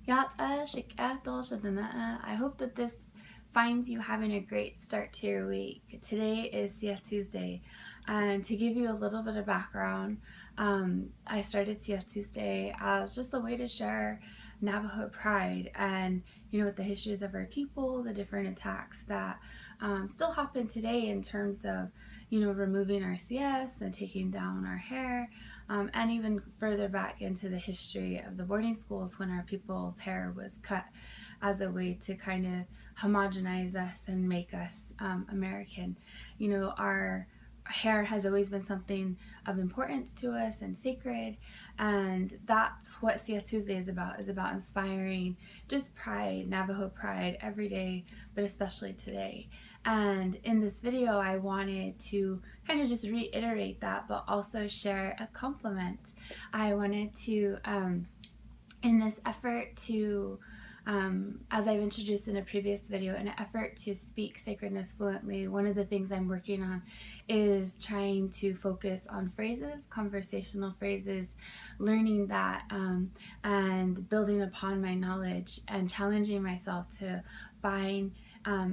shík'é I hope that this finds you having a great start to your week. Today is Tsiiyéeł Tuesday, and to give you a little bit of background, I started Tsiiyéeł Tuesday as just a way to share Navajo pride and, with the histories of our people, the different attacks that still happen today in terms of, removing our CS and taking down our hair, and even further back into the history of the boarding schools when our people's hair was cut as a way to kind of homogenize us and make us American. Our hair has always been something of importance to us and sacred, and that's what Tsiiyéeł Tuesday is about inspiring just pride, Navajo pride every day, but especially today. And in this video I wanted to kind of just reiterate that, but also share a compliment. I wanted to, in this effort to, as I've introduced in a previous video, in an effort to speak sacredness fluently, one of the things I'm working on is trying to focus on phrases, conversational phrases, learning that, and building upon my knowledge and challenging myself to find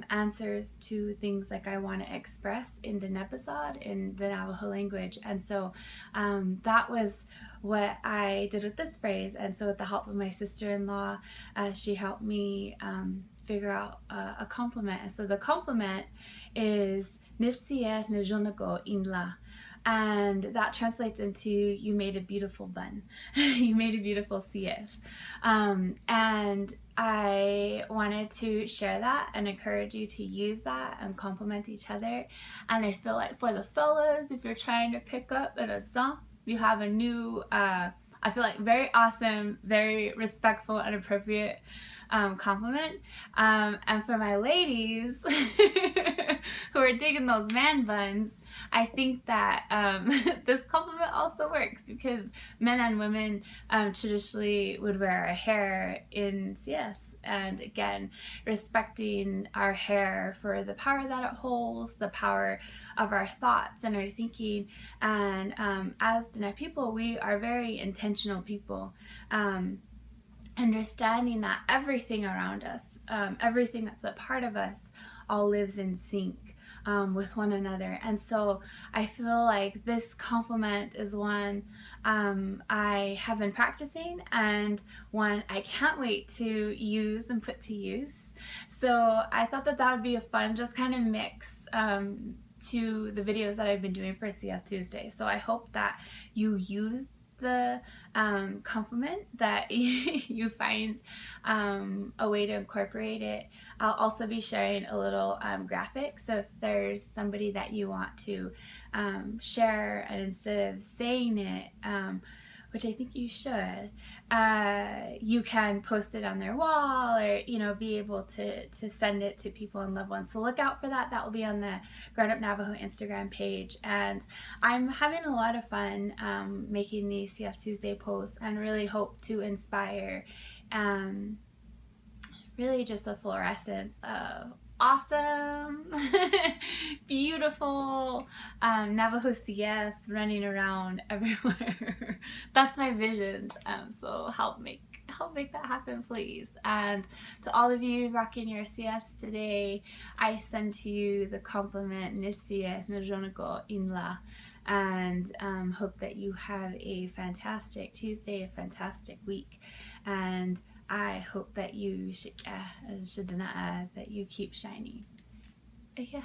answers to things like I want to express in Diné Bizaad, in the Navajo language. And so that was what I did with this phrase. And so with the help of my sister-in-law, she helped me figure out a compliment. And so the compliment is Tsiiyéeł Tuesday, and that translates into you made a beautiful bun. You made a beautiful tsiiyéeł. And I wanted to share that and encourage you to use that and compliment each other. And I feel like for the fellas, if you're trying to pick up an accent, you have a new, I feel like very awesome, very respectful and appropriate compliment. And for my ladies who are digging those man buns, I think that this compliment also works because men and women traditionally would wear our hair in CS, and again, respecting our hair for the power that it holds, the power of our thoughts and our thinking. And as Diné people, we are very intentional people. Understanding that everything around us, everything that's a part of us, all lives in sync with one another. And so I feel like this compliment is one I have been practicing, and one I can't wait to use and put to use. So I thought that that would be a fun just kind of mix to the videos that I've been doing for Tsiiyéeł Tuesday. So I hope that you use the compliment, that you find a way to incorporate it. I'll also be sharing a little graphic, so if there's somebody that you want to share, and instead of saying it, which I think you should, you can post it on their wall, or be able to send it to people and loved ones. So look out for that. That will be on the Grownup Navajo Instagram page. And I'm having a lot of fun making these Tsiiyéeł Tuesday posts, and really hope to inspire really just a fluorescence of awesome, beautiful Navajo CS running around everywhere. That's my vision. So help make that happen, please. And to all of you rocking your CS today, I send to you the compliment Tsiiyéeł, and hope that you have a fantastic Tuesday, a fantastic week. And I hope that you shík'é, that you keep shining. Yeah.